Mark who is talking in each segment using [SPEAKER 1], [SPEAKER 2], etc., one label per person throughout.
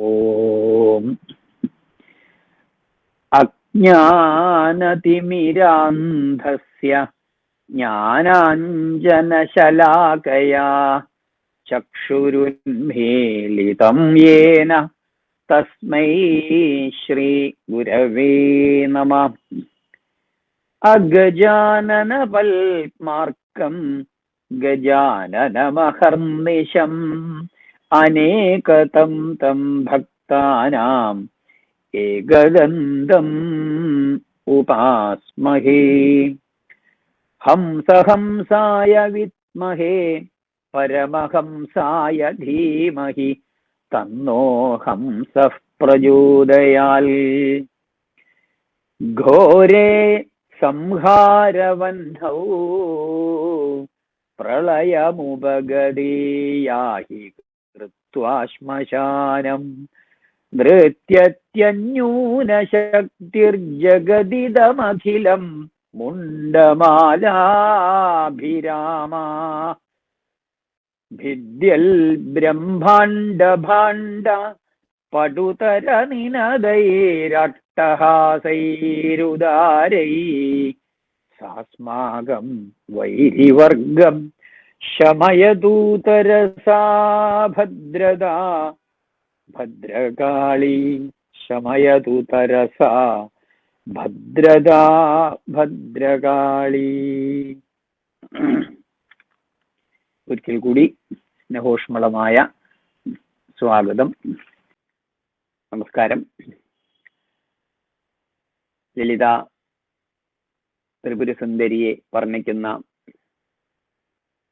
[SPEAKER 1] ഓം അജ്ഞാനതിമിരാന്ധസ്യ ജ്ഞാനാഞ്ജനശലാകയാ ചക്ഷുരുന്മീലിതം യേന തസ്മൈ ശ്രീ ഗുരവേ നമഃ. അഗജാനനപത്മാർക്കം ഗജാനനമഹർനിശം അനേകതം തം ഭക്താനാം ഏകദന്തം ഉപാസ്മഹേ. ഹംസഹംസായ വിദ്മഹേ പരമഹംസായ ധീമഹി തന്നോ ഹംസഃ പ്രചോദയാൽ. ഘോരേ സംഹാരവഹ്നൗ പ്രളയമുപഗതീയാഹി കൃത്വാ ശ്മശാനം നൃത്യത്യന്യൂനശക്തിർജഗദിദമഖിലം മുണ്ഡമാലാഭിരാമാ. ഭിദ്യൽ ബ്രഹ്മാണ്ഡഭാണ്ഡ പടുതരനിനദൈരട്ടഹാസൈരുദാരൈ സാസ്മാകം വൈരിവർഗം ശമയതൂതരസാ ഭദ്രദാ ഭദ്രകാളി. ശമയതൂതരസാ ഭദ്രദാ ഭദ്രകാളി. ഒരിക്കൽ കൂടി സ്നേഹോഷ്മളമായ സ്വാഗതം, നമസ്കാരം. ലളിത ത്രിപുരസുന്ദരിയെ വർണ്ണിക്കുന്ന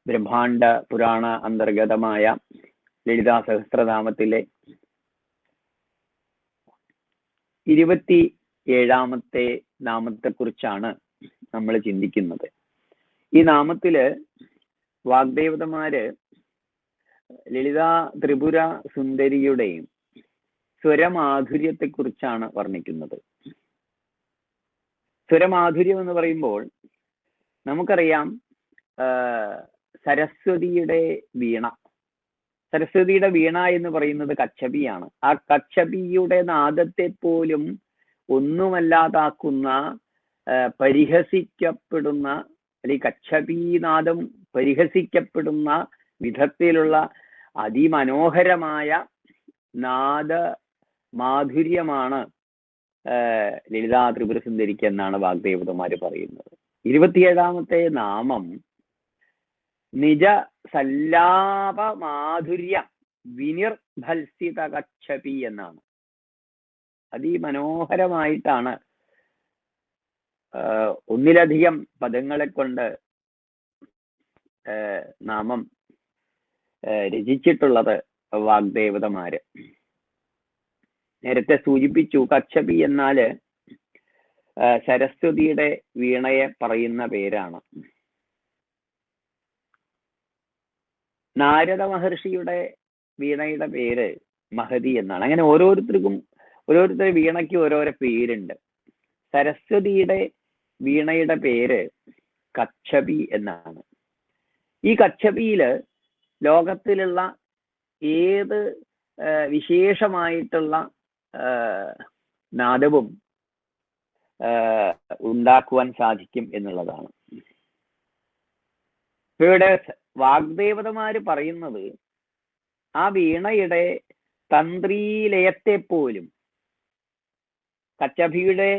[SPEAKER 1] ബ്രഹ്മാണ്ഡ പുരാണ അന്തർഗതമായ ലളിതാ സഹസ്രനാമത്തിലെ 27ാമത്തെ നാമത്തെക്കുറിച്ചാണ് നമ്മൾ ചിന്തിക്കുന്നത്. ഈ നാമത്തില് വാഗ്ദേവതമാര് ലളിതാ ത്രിപുര സുന്ദരിയുടെയും സ്വരമാധുര്യത്തെക്കുറിച്ചാണ് വർണ്ണിക്കുന്നത്. സ്വരമാധുര്യം എന്ന് പറയുമ്പോൾ നമുക്കറിയാം, സരസ്വതിയുടെ വീണ. സരസ്വതിയുടെ വീണ എന്ന് പറയുന്നത് കച്ചപിയാണ്. ആ കച്ചപിയുടെ നാദത്തെ പോലും ഒന്നുമല്ലാതാക്കുന്ന, പരിഹസിക്കപ്പെടുന്ന, അല്ലെങ്കിൽ കച്ചപീനാദം പരിഹസിക്കപ്പെടുന്ന വിധത്തിലുള്ള അതിമനോഹരമായ നാദ മാധുര്യമാണ് ലളിതാ ത്രിപുരസുന്ദരിക്ക് എന്നാണ് വാഗ്ദേവതമാര് പറയുന്നത്. 27ാമത്തെ നാമം നിജ സല്ലാപ മാധുര്യ വിനിർഭത്സിത കച്ചപി എന്നാണ്. അതിമനോഹരമായിട്ടാണ് ഒന്നിലധികം പദങ്ങളെ കൊണ്ട് നാമം രചിച്ചിട്ടുള്ളത് വാഗ്ദേവതമാര്. നേരത്തെ സൂചിപ്പിച്ചു, കച്ചപി എന്നാല് സരസ്വതിയുടെ വീണയെ പറയുന്ന പേരാണ്. നാരദ മഹർഷിയുടെ വീണയുടെ പേര് മഹതി എന്നാണ്. അങ്ങനെ ഓരോരുത്തരുടെ വീണയ്ക്ക് ഓരോരോ പേരുണ്ട്. സരസ്വതിയുടെ വീണയുടെ പേര് കച്ചപി എന്നാണ്. ഈ കച്ചപിയില് ലോകത്തിലുള്ള ഏത് വിശേഷമായിട്ടുള്ള നാദവും ഉണ്ടാക്കുവാൻ സാധിക്കും എന്നുള്ളതാണ്. ഇവിടെ വാഗ്ദേവതമാര് പറയുന്നത് ആ വീണയുടെ തന്ത്രീലയത്തെ പോലും, കച്ചപിയുടെ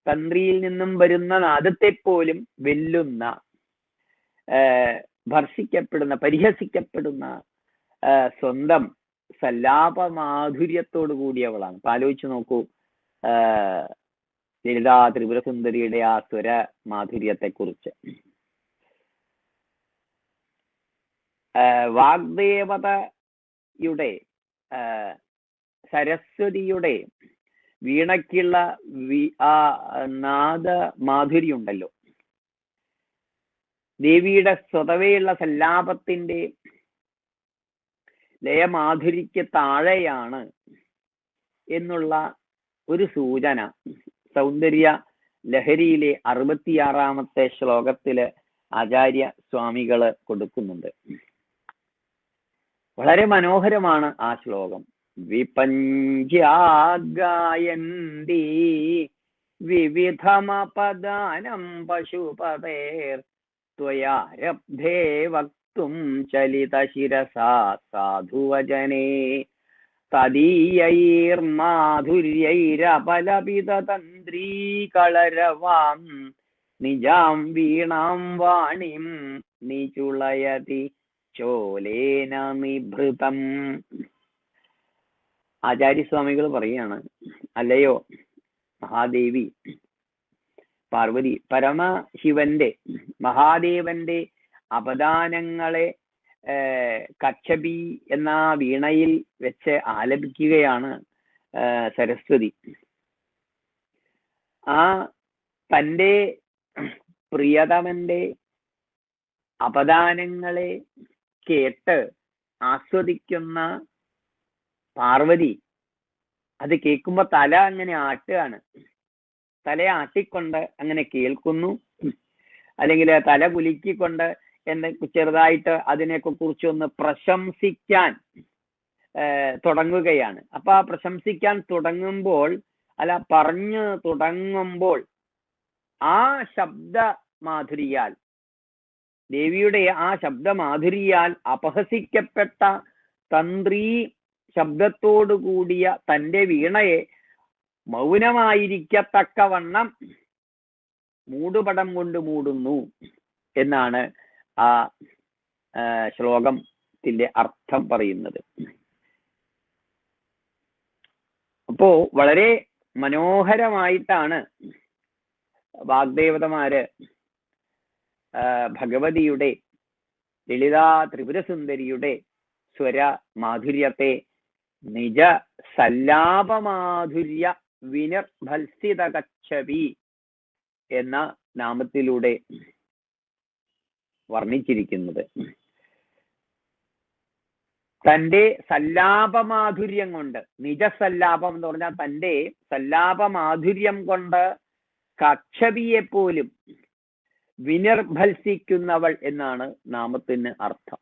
[SPEAKER 1] തന്ത്രിയിൽ നിന്നും വരുന്ന നാദത്തെ പോലും വെല്ലുന്ന, ഭർഷിക്കപ്പെടുന്ന, പരിഹസിക്കപ്പെടുന്ന സ്വന്തം സല്ലാപമാധുര്യത്തോടു കൂടിയവളാണ്. അപ്പൊ ആലോചിച്ച് നോക്കൂ, ലളിതാ ത്രിപുരസുന്ദരിയുടെ ആ സ്വര മാധുര്യത്തെ കുറിച്ച്. വാഗ്ദേവതയുടെ, സരസ്വതിയുടെ വീണയ്ക്കുള്ള ആ നാദ മാധുര്യം ഉണ്ടല്ലോ, ദേവിയുടെ സ്വതവേയുള്ള സല്ലാപത്തിന്റെ ലയമാധുരിക്ക് താഴെയാണ് എന്നുള്ള ഒരു സൂചന സൗന്ദര്യ ലഹരിയിലെ 66ാമത്തെ ശ്ലോകത്തില് ആചാര്യ സ്വാമികള് കൊടുക്കുന്നുണ്ട്. വളരെ മനോഹരമാണ് ആ ശ്ലോകം. വിപഞ്ചാഗായന്തി വിവിധമപദാനം പശുപതേർ ത്വയാരബ്ധേ വക്തും ചലിതശിരസാ സാധുവചനേ തദീയൈർമാധുര്യൈരപലപിതതന്ത്രീകളരവാം നിജാം വീണാം വാണിം നിചുളയതി ചോലേന നിഭൃതം. ആചാര്യസ്വാമികൾ പറയാണ്, അല്ലയോ മഹാദേവി പാർവതി, പരമശിവന്റെ മഹാദേവന്റെ അപദാനങ്ങളെ കച്ചപി എന്ന വീണയിൽ വെച്ച് ആലപിക്കുകയാണ് സരസ്വതി. ആ തൻ്റെ പ്രിയതമന്റെ അപദാനങ്ങളെ കേട്ട് ആസ്വദിക്കുന്ന പാർവതി അത് കേൾക്കുമ്പോ തല അങ്ങനെ ആട്ടുകയാണ്. തലയെ ആട്ടിക്കൊണ്ട് അങ്ങനെ കേൾക്കുന്നു, അല്ലെങ്കിൽ തല കുലുക്കിക്കൊണ്ട് ചെറുതായിട്ട് അതിനെയൊക്കെ കുറിച്ച് ഒന്ന് പ്രശംസിക്കാൻ തുടങ്ങുകയാണ്. അപ്പൊ ആ പ്രശംസിക്കാൻ തുടങ്ങുമ്പോൾ, അല്ല പറഞ്ഞു തുടങ്ങുമ്പോൾ ആ ശബ്ദമാധുരിയാൽ, ദേവിയുടെ ആ ശബ്ദമാധുരിയാൽ അപഹസിക്കപ്പെട്ട തന്ത്രി ശബ്ദത്തോടു കൂടിയ തൻ്റെ വീണയെ മൗനമായിരിക്കത്തക്കവണ്ണം മൂടുപടം കൊണ്ട് മൂടുന്നു എന്നാണ് ആ ശ്ലോകത്തിന്റെ അർത്ഥം പറയുന്നത്. അപ്പോ വളരെ മനോഹരമായിട്ടാണ് വാഗ്ദേവതമാര് ഭഗവതിയുടെ, ലളിതാ ത്രിപുരസുന്ദരിയുടെ സ്വര മാധുര്യത്തെ നിജ സല്ലാപമാധുര്യ വിനിർഭത്സിത കച്ഛപി എന്ന നാമത്തിലൂടെ വർണ്ണിച്ചിരിക്കുന്നത്. തൻ്റെ സല്ലാപമാധുര്യം കൊണ്ട്, നിജസല്ലാപം എന്ന് പറഞ്ഞാൽ തൻ്റെ സല്ലാപമാധുര്യം കൊണ്ട് കച്ഛപിയെ പോലും വിനിർഭത്സിക്കുന്നവൾ എന്നാണ് നാമത്തിന് അർത്ഥം.